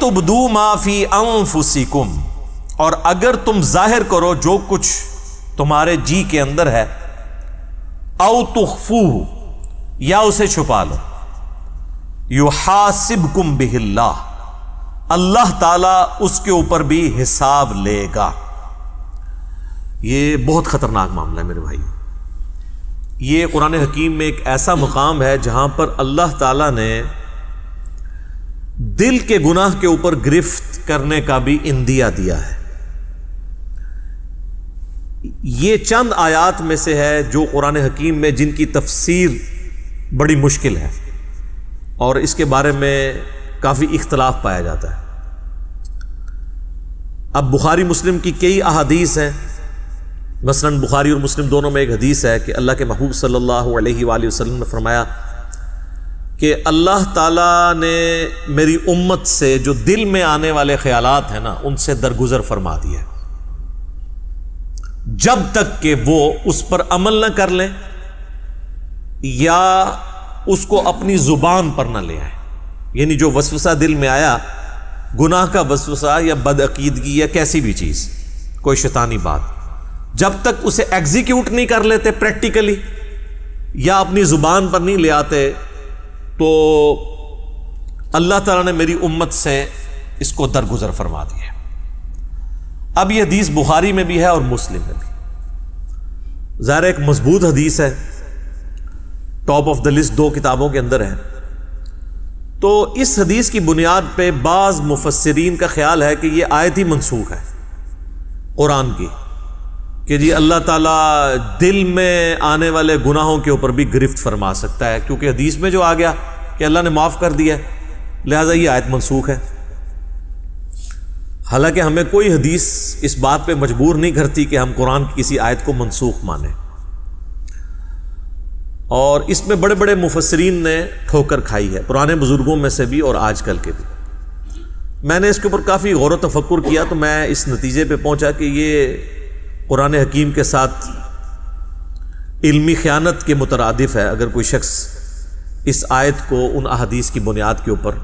تُبْدُوا مَا فِي أَنفُسِكُمْ، اور اگر تم ظاہر کرو جو کچھ تمہارے جی کے اندر ہے، او تخفوہ، یا اسے چھپا لو، یحاسبکم بہ اللہ، اللہ تعالیٰ اس کے اوپر بھی حساب لے گا۔ یہ بہت خطرناک معاملہ ہے میرے بھائی۔ یہ قرآن حکیم میں ایک ایسا مقام ہے جہاں پر اللہ تعالیٰ نے دل کے گناہ کے اوپر گرفت کرنے کا بھی اندیا دیا ہے۔ یہ چند آیات میں سے ہے جو قرآن حکیم میں جن کی تفسیر بڑی مشکل ہے اور اس کے بارے میں کافی اختلاف پایا جاتا ہے۔ اب بخاری مسلم کی کئی احادیث ہیں، مثلا بخاری اور مسلم دونوں میں ایک حدیث ہے کہ اللہ کے محبوب صلی اللہ علیہ وآلہ وسلم نے فرمایا کہ اللہ تعالیٰ نے میری امت سے جو دل میں آنے والے خیالات ہیں نا ان سے درگزر فرما دیا ہے، جب تک کہ وہ اس پر عمل نہ کر لیں یا اس کو اپنی زبان پر نہ لے آئیں۔ یعنی جو وسوسہ دل میں آیا، گناہ کا وسوسہ یا بدعقیدگی یا کیسی بھی چیز، کوئی شیطانی بات، جب تک اسے ایگزیکیوٹ نہیں کر لیتے پریکٹیکلی یا اپنی زبان پر نہیں لے آتے تو اللہ تعالیٰ نے میری امت سے اس کو درگزر فرما دیا۔ اب یہ حدیث بخاری میں بھی ہے اور مسلم میں بھی، ظاہر ایک مضبوط حدیث ہے، ٹاپ آف دا لسٹ دو کتابوں کے اندر ہے۔ تو اس حدیث کی بنیاد پہ بعض مفسرین کا خیال ہے کہ یہ آیت ہی منسوخ ہے قرآن کی، کہ جی اللہ تعالیٰ دل میں آنے والے گناہوں کے اوپر بھی گرفت فرما سکتا ہے، کیونکہ حدیث میں جو آ گیا کہ اللہ نے معاف کر دیا لہذا یہ آیت منسوخ ہے۔ حالانکہ ہمیں کوئی حدیث اس بات پہ مجبور نہیں کرتی کہ ہم قرآن کی کسی آیت کو منسوخ مانیں، اور اس میں بڑے بڑے مفسرین نے ٹھوکر کھائی ہے، پرانے بزرگوں میں سے بھی اور آج کل کے بھی۔ میں نے اس کے اوپر کافی غور و تفکر کیا تو میں اس نتیجے پہ پہنچا کہ یہ قرآن حکیم کے ساتھ علمی خیانت کے مترادف ہے اگر کوئی شخص اس آیت کو ان احادیث کی بنیاد کے اوپر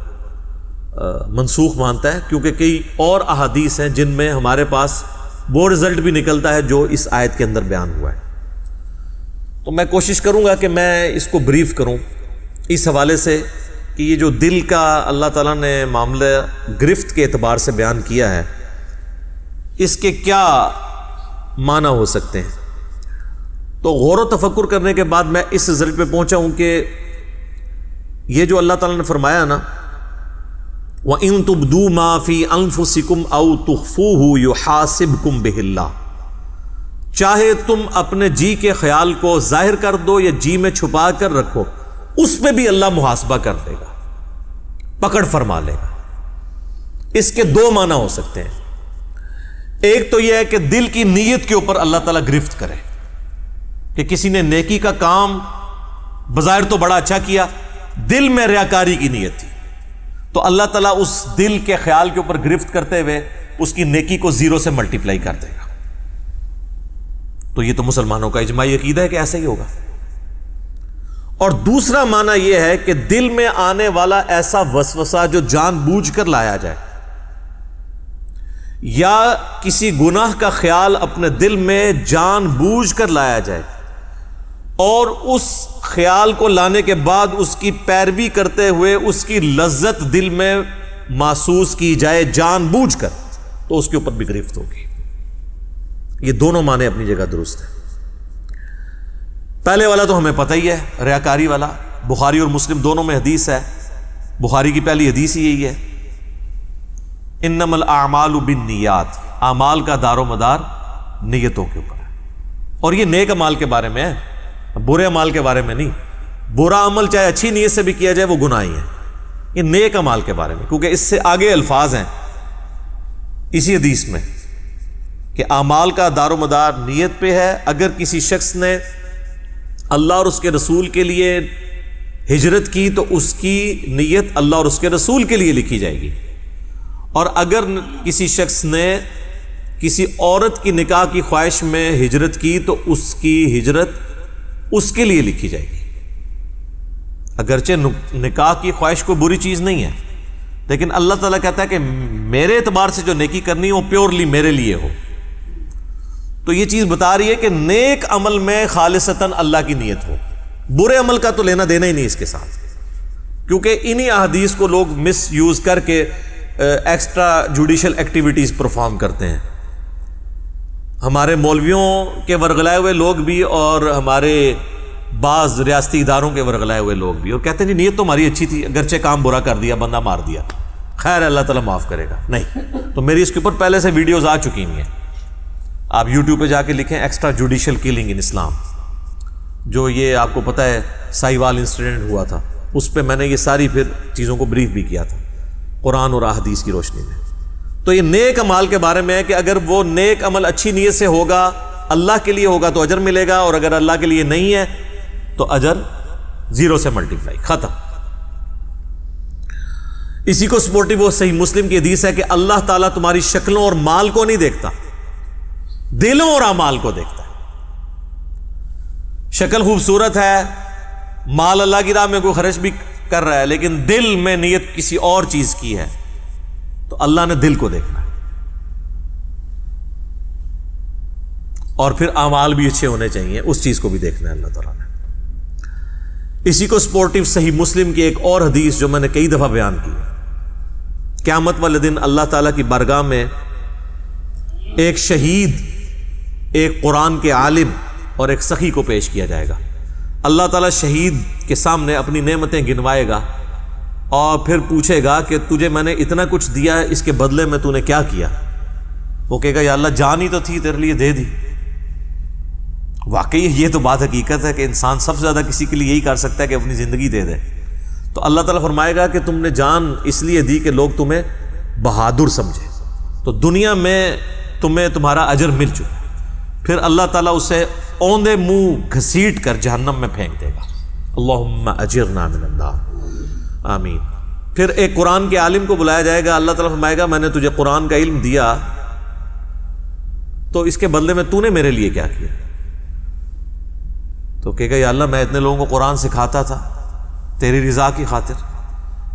منسوخ مانتا ہے، کیونکہ کئی اور احادیث ہیں جن میں ہمارے پاس وہ رزلٹ بھی نکلتا ہے جو اس آیت کے اندر بیان ہوا ہے۔ تو میں کوشش کروں گا کہ میں اس کو بریف کروں اس حوالے سے کہ یہ جو دل کا اللہ تعالیٰ نے معاملہ گرفت کے اعتبار سے بیان کیا ہے اس کے کیا معنی ہو سکتے ہیں۔ تو غور و تفکر کرنے کے بعد میں اس رزلٹ پہ پہنچا ہوں کہ یہ جو اللہ تعالیٰ نے فرمایا نا وَإِن تُبْدُوا مَا فِي أَنفُسِكُمْ أَوْ تُخْفُوهُ يُحَاسِبْكُمْ بِهِ اللَّهُ، چاہے تم اپنے جی کے خیال کو ظاہر کر دو یا جی میں چھپا کر رکھو، اس پہ بھی اللہ محاسبہ کر دے گا، پکڑ فرما لے گا۔ اس کے دو معنی ہو سکتے ہیں، ایک تو یہ ہے کہ دل کی نیت کے اوپر اللہ تعالیٰ گرفت کرے کہ کسی نے نیکی کا کام بظاہر تو بڑا اچھا کیا، دل میں ریاکاری کی نیت تھی، تو اللہ تعالیٰ اس دل کے خیال کے اوپر گرفت کرتے ہوئے اس کی نیکی کو زیرو سے ملٹیپلائی کر دے گا۔ تو یہ تو مسلمانوں کا اجماعی عقیدہ ہے کہ ایسا ہی ہوگا۔ اور دوسرا معنی یہ ہے کہ دل میں آنے والا ایسا وسوسہ جو جان بوجھ کر لایا جائے یا کسی گناہ کا خیال اپنے دل میں جان بوجھ کر لایا جائے اور اس خیال کو لانے کے بعد اس کی پیروی کرتے ہوئے اس کی لذت دل میں محسوس کی جائے جان بوجھ کر، تو اس کے اوپر بھی گرفت ہوگی۔ یہ دونوں معنی اپنی جگہ درست ہیں۔ پہلے والا تو ہمیں پتہ ہی ہے، ریاکاری والا، بخاری اور مسلم دونوں میں حدیث ہے، بخاری کی پہلی حدیث ہی یہی ہے، انما الاعمال بالنیات، اعمال کا دار و مدار نیتوں کے اوپر ہے، اور یہ نیک اعمال کے بارے میں ہے، برے اعمال کے بارے میں نہیں۔ برا عمل چاہے اچھی نیت سے بھی کیا جائے وہ گناہ ہی ہے، یہ نیک اعمال کے بارے میں، کیونکہ اس سے آگے الفاظ ہیں اسی حدیث میں کہ اعمال کا دار و مدار نیت پہ ہے۔ اگر کسی شخص نے اللہ اور اس کے رسول کے لیے ہجرت کی تو اس کی نیت اللہ اور اس کے رسول کے لیے لکھی جائے گی، اور اگر کسی شخص نے کسی عورت کی نکاح کی خواہش میں ہجرت کی تو اس کی ہجرت اس کے لیے لکھی جائے گی۔ اگرچہ نکاح کی خواہش کوئی بری چیز نہیں ہے، لیکن اللہ تعالیٰ کہتا ہے کہ میرے اعتبار سے جو نیکی کرنی ہے وہ پیورلی میرے لیے ہو. تو یہ چیز بتا رہی ہے کہ نیک عمل میں خالصتاً اللہ کی نیت ہو. برے عمل کا تو لینا دینا ہی نہیں اس کے ساتھ، کیونکہ انہی احادیث کو لوگ مس یوز کر کے ایکسٹرا جوڈیشل ایکٹیویٹیز پرفارم کرتے ہیں. ہمارے مولویوں کے ورغلائے ہوئے لوگ بھی اور ہمارے بعض ریاستی اداروں کے ورغلائے ہوئے لوگ بھی، اور کہتے ہیں جی نیت تو ہماری اچھی تھی، اگرچہ کام برا کر دیا، بندہ مار دیا، خیر اللہ تعالیٰ معاف کرے گا. نہیں، تو میری اس کے اوپر پہلے سے ویڈیوز آ چکی ہوئی ہیں. آپ یوٹیوب پہ جا کے لکھیں ایکسٹرا جوڈیشل کلنگ ان اسلام، جو یہ آپ کو پتہ ہے سائیوال انسیڈنٹ ہوا تھا، اس پہ میں نے یہ ساری پھر چیزوں کو بریف بھی کیا تھا قرآن اور احادیث کی روشنی میں. تو یہ نیک عمال کے بارے میں ہے کہ اگر وہ نیک عمل اچھی نیت سے ہوگا، اللہ کے لیے ہوگا تو اجر ملے گا، اور اگر اللہ کے لیے نہیں ہے تو اجر 0 سے ملٹیپلائی، ختم. اسی کو سپورٹو وہ صحیح مسلم کی حدیث ہے کہ اللہ تعالیٰ تمہاری شکلوں اور مال کو نہیں دیکھتا، دلوں اور اعمال کو دیکھتا ہے. شکل خوبصورت ہے، مال اللہ کی راہ میں کوئی خرچ بھی کر رہا ہے، لیکن دل میں نیت کسی اور چیز کی ہے تو اللہ نے دل کو دیکھنا ہے. اور پھر اعمال بھی اچھے ہونے چاہیے، اس چیز کو بھی دیکھنا ہے اللہ تعالیٰ نے. اسی کو سپورٹو صحیح مسلم کی ایک اور حدیث جو میں نے کئی دفعہ بیان کی ہے، قیامت والے دن اللہ تعالیٰ کی بارگاہ میں ایک شہید، ایک قرآن کے عالم اور ایک سخی کو پیش کیا جائے گا. اللہ تعالیٰ شہید کے سامنے اپنی نعمتیں گنوائے گا اور پھر پوچھے گا کہ تجھے میں نے اتنا کچھ دیا، اس کے بدلے میں تو نے کیا کیا؟ وہ کہے گا یا اللہ جان ہی تو تھی، تیرے لیے دے دی. واقعی یہ تو بات حقیقت ہے کہ انسان سب سے زیادہ کسی کے لیے یہی کر سکتا ہے کہ اپنی زندگی دے دے. تو اللہ تعالیٰ فرمائے گا کہ تم نے جان اس لیے دی کہ لوگ تمہیں بہادر سمجھے، تو دنیا میں تمہیں تمہارا اجر مل چکا. پھر اللہ تعالیٰ اسے اوندے منہ گھسیٹ کر جہنم میں پھینک دے گا. اللہم اجرنا من النار، آمین. پھر ایک قرآن کے عالم کو بلایا جائے گا. اللہ تعالیٰ فرمائے گا میں نے تجھے قرآن کا علم دیا، تو اس کے بدلے میں تو نے میرے لیے کیا کیا؟ تو کہے گا یا اللہ میں اتنے لوگوں کو قرآن سکھاتا تھا تیری رضا کی خاطر،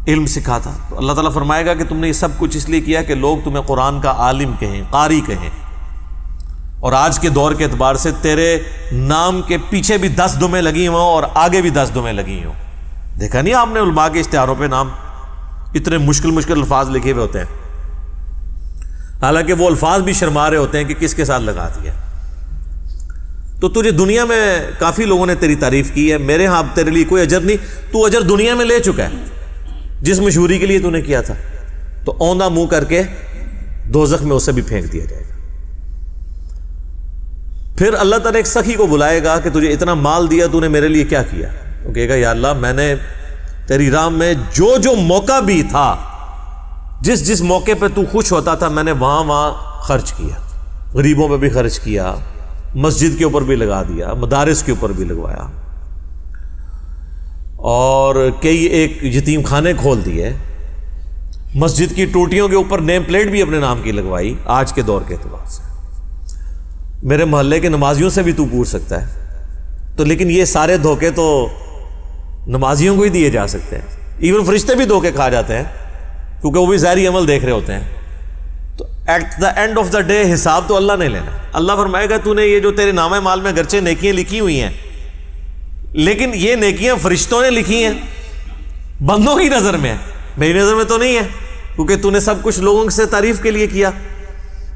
علم سکھاتا. تو اللہ تعالیٰ فرمائے گا کہ تم نے یہ سب کچھ اس لیے کیا کہ لوگ تمہیں قرآن کا عالم کہیں، قاری کہیں، اور آج کے دور کے اعتبار سے تیرے نام کے پیچھے بھی 10 دمیں لگی ہوں اور آگے بھی 10 دمیں لگی ہوں. دیکھا نہیں آپ نے علماء کے اشتہاروں پہ نام اتنے مشکل الفاظ لکھے ہوئے ہوتے ہیں، حالانکہ وہ الفاظ بھی شرما رہے ہوتے ہیں کہ کس کے ساتھ لگا دیا. تو تجھے دنیا میں کافی لوگوں نے تیری تعریف کی ہے، میرے ہاں تیرے لیے کوئی اجر نہیں، تو اجر دنیا میں لے چکا ہے جس مشہوری کے لیے تو نے کیا تھا. تو اوندا منہ کر کے دوزخ میں اسے بھی پھینک دیا جائے گا. پھر اللہ تعالیٰ ایک سخی کو بلائے گا کہ تجھے اتنا مال دیا، تو نے میرے لیے کیا کیا؟ وہ کہے گا یا اللہ میں نے تیری راہ میں جو موقع بھی تھا، جس موقع پہ تو خوش ہوتا تھا، میں نے وہاں خرچ کیا. غریبوں پہ بھی خرچ کیا، مسجد کے اوپر بھی لگا دیا، مدارس کے اوپر بھی لگوایا، اور کئی ایک یتیم خانے کھول دیے، مسجد کی ٹوٹیوں کے اوپر نیم پلیٹ بھی اپنے نام کی لگوائی. آج کے دور کے اعتبار سے میرے محلے کے نمازیوں سے بھی تو پوچھ سکتا ہے. تو لیکن یہ سارے دھوکے تو نمازیوں کو ہی دیے جا سکتے ہیں. ایون فرشتے بھی دھوکے کھا جاتے ہیں کیونکہ وہ بھی ظاہری عمل دیکھ رہے ہوتے ہیں. تو at the end of the day حساب تو اللہ نے لینا. اللہ فرمائے گا تو نے یہ جو تیرے نامہ مال میں گرچہ نیکیاں لکھی ہوئی ہیں، لیکن یہ نیکیاں فرشتوں نے لکھی ہیں، بندوں کی نظر میں ہے، میری نظر میں تو نہیں ہے، کیونکہ تو نے سب کچھ لوگوں سے تعریف کے لیے کیا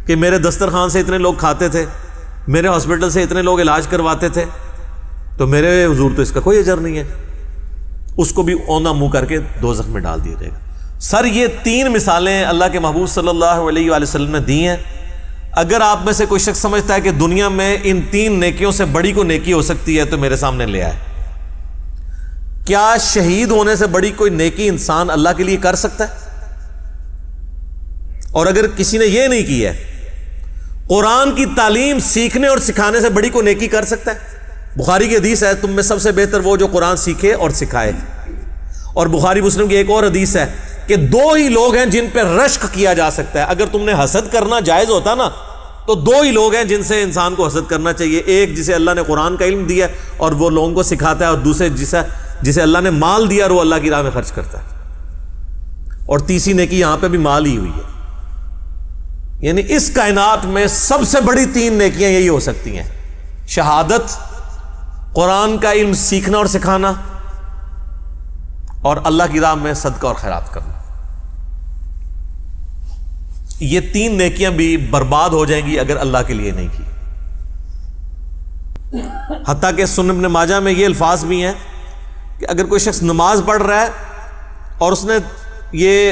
کہ میرے دسترخوان سے اتنے لوگ کھاتے تھے، میرے ہاسپٹل سے اتنے لوگ علاج کرواتے تھے، تو میرے حضور تو اس کا کوئی اجر نہیں ہے. اس کو بھی اوندا منہ کر کے دوزخ میں ڈال دیا جائے گا. سر یہ 3 مثالیں اللہ کے محبوب صلی اللہ علیہ وآلہ وسلم نے دی ہیں. اگر آپ میں سے کوئی شخص سمجھتا ہے کہ دنیا میں ان 3 نیکیوں سے بڑی کوئی نیکی ہو سکتی ہے تو میرے سامنے لے آئے. کیا شہید ہونے سے بڑی کوئی نیکی انسان اللہ کے لیے کر سکتا ہے؟ اور اگر کسی نے یہ نہیں کی ہے، قرآن کی تعلیم سیکھنے اور سکھانے سے بڑی کوئی نیکی کر سکتا ہے؟ بخاری کی حدیث ہے تم میں سب سے بہتر وہ جو قرآن سیکھے اور سکھائے. اور بخاری مسلم کی ایک اور حدیث ہے کہ 2 ہی لوگ ہیں جن پہ رشک کیا جا سکتا ہے. اگر تم نے حسد کرنا جائز ہوتا نا تو 2 ہی لوگ ہیں جن سے انسان کو حسد کرنا چاہیے. ایک جسے اللہ نے قرآن کا علم دیا اور وہ لوگوں کو سکھاتا ہے، اور دوسرے جسے اللہ نے مال دیا اور وہ اللہ کی راہ میں خرچ کرتا ہے. اور تیسری نیکی یہاں پہ بھی مال ہی ہوئی ہے. یعنی اس کائنات میں سب سے بڑی 3 نیکیاں یہی ہو سکتی ہیں: شہادت، قرآن کا علم سیکھنا اور سکھانا، اور اللہ کی راہ میں صدقہ اور خیرات کرنا. یہ 3 نیکیاں بھی برباد ہو جائیں گی اگر اللہ کے لیے نہیں کی. حتیٰ کہ سنن ابن ماجہ میں یہ الفاظ بھی ہیں کہ اگر کوئی شخص نماز پڑھ رہا ہے اور اس نے یہ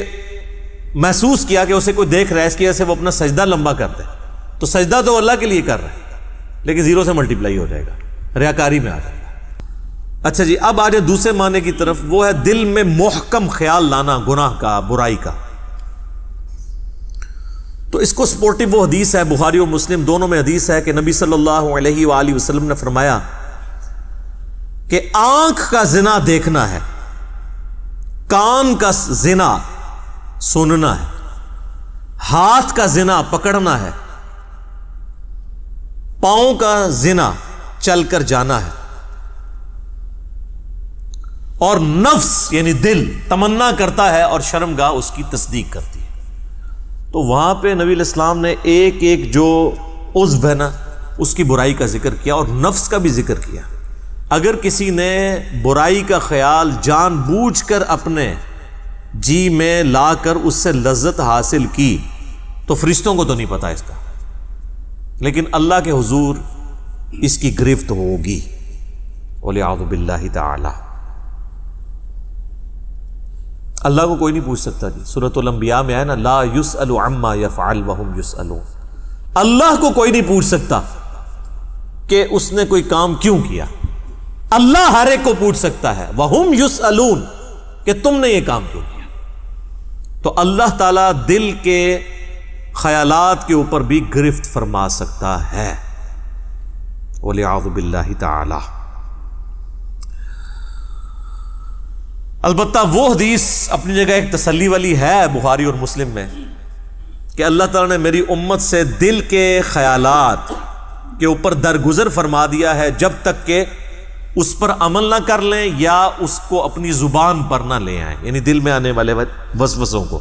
محسوس کیا کہ اسے کوئی دیکھ رہا ہے، اس کی وجہ سے وہ اپنا سجدہ لمبا کرتا ہے، تو سجدہ تو اللہ کے لیے کر رہا ہے لیکن 0 سے ملٹیپلائی ہو جائے گا، ریاکاری میں آ جائے گا. اچھا جی، اب آ جائے دوسرے معنی کی طرف، وہ ہے دل میں محکم خیال لانا گناہ کا، برائی کا. تو اس کو سپورٹیو وہ حدیث ہے، بخاری اور مسلم دونوں میں حدیث ہے کہ نبی صلی اللہ علیہ وآلہ وسلم نے فرمایا کہ آنکھ کا زنا دیکھنا ہے، کان کا زنا سننا ہے، ہاتھ کا زنا پکڑنا ہے، پاؤں کا زنا چل کر جانا ہے، اور نفس یعنی دل تمنا کرتا ہے اور شرمگاہ اس کی تصدیق کرتی ہے. تو وہاں پہ نبی علیہ السلام نے ایک ایک جو عضو ہے نا اس کی برائی کا ذکر کیا اور نفس کا بھی ذکر کیا. اگر کسی نے برائی کا خیال جان بوجھ کر اپنے جی میں لا کر اس سے لذت حاصل کی تو فرشتوں کو تو نہیں پتا اس کا، لیکن اللہ کے حضور اس کی گرفت ہوگی، وَلِعَوْذُ بِاللَّهِ تَعَالَى. اللہ کو کوئی نہیں پوچھ سکتا جی. سورۃ الانبیاء میں ہے نا، لا يُسْأَلُ عَمَّا يَفْعَلُ وَهُمْ يُسْأَلُونَ. اللہ کو کوئی نہیں پوچھ سکتا کہ اس نے کوئی کام کیوں کیا. اللہ ہر ایک کو پوچھ سکتا ہے وَهُمْ يُسْأَلُونَ کہ تم نے یہ کام کیوں کیا. تو اللہ تعالیٰ دل کے خیالات کے اوپر بھی گرفت فرما سکتا ہے، وَلِعَوْذُ بِاللَّهِ تَعَالَى. البتہ وہ حدیث اپنی جگہ ایک تسلی والی ہے بخاری اور مسلم میں کہ اللہ تعالیٰ نے میری امت سے دل کے خیالات کے اوپر درگزر فرما دیا ہے جب تک کہ اس پر عمل نہ کر لیں یا اس کو اپنی زبان پر نہ لے آئیں، یعنی دل میں آنے والے وسوسوں کو.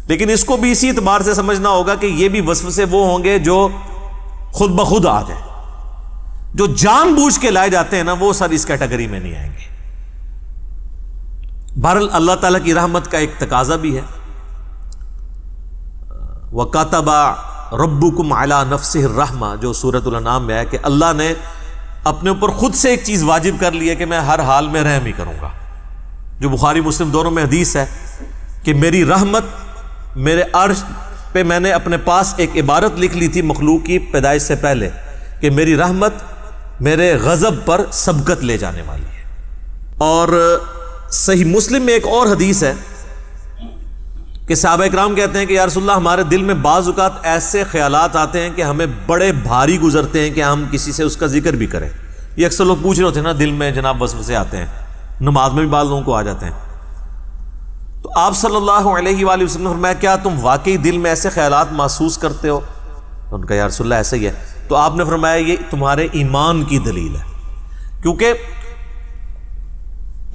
لیکن اس کو بھی اسی اعتبار سے سمجھنا ہوگا کہ یہ بھی وسوسے وہ ہوں گے جو خود بخود آ جائیں. جو جان بوجھ کے لائے جاتے ہیں نا وہ سب اس کیٹیگری میں نہیں آئیں گے. بہرحال اللہ تعالیٰ کی رحمت کا ایک تقاضا بھی ہے، وَكَتَبَ رَبُّكُمْ عَلَى نَفْسِهِ الرَّحْمَةَ، جو سورۃ الانعام میں ہے کہ اللہ نے اپنے اوپر خود سے ایک چیز واجب کر لی ہے کہ میں ہر حال میں رحم ہی کروں گا. جو بخاری مسلم دونوں میں حدیث ہے کہ میری رحمت میرے عرش پہ، میں نے اپنے پاس ایک عبارت لکھ لی تھی مخلوق کی پیدائش سے پہلے کہ میری رحمت میرے غضب پر سبقت لے جانے والی ہے. اور صحیح مسلم میں ایک اور حدیث ہے کہ صحابہ اکرام کہتے ہیں کہ یا رسول اللہ، ہمارے دل میں بعض اوقات ایسے خیالات آتے ہیں کہ ہمیں بڑے بھاری گزرتے ہیں کہ ہم کسی سے اس کا ذکر بھی کریں. یہ اکثر لوگ پوچھ رہے ہوتے ہیں نا، دل میں جناب وسوسے آتے ہیں، نماز میں بھی بعض لوگوں کو آ جاتے ہیں. تو آپ صلی اللہ علیہ وآلہ وسلم نے فرمایا کیا تم واقعی دل میں ایسے خیالات محسوس کرتے ہو؟ ان کا یا رسول اللہ ایسا ہی ہے. تو آپ نے فرمایا یہ تمہارے ایمان کی دلیل ہے، کیونکہ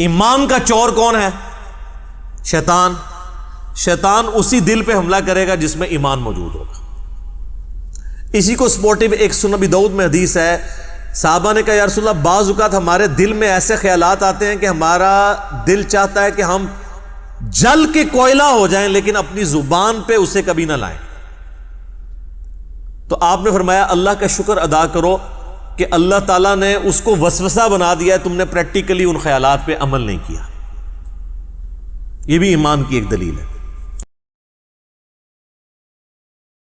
ایمان کا چور کون ہے؟ شیطان. شیطان اسی دل پہ حملہ کرے گا جس میں ایمان موجود ہوگا. اسی کو سپورٹیو ایک سنن ابی داؤد میں حدیث ہے، صحابہ نے کہا یا رسول اللہ، بعض اوقات ہمارے دل میں ایسے خیالات آتے ہیں کہ ہمارا دل چاہتا ہے کہ ہم جل کے کوئلہ ہو جائیں لیکن اپنی زبان پہ اسے کبھی نہ لائیں. تو آپ نے فرمایا اللہ کا شکر ادا کرو کہ اللہ تعالیٰ نے اس کو وسوسہ بنا دیا ہے، تم نے پریکٹیکلی ان خیالات پہ عمل نہیں کیا. یہ بھی ایمان کی ایک دلیل ہے.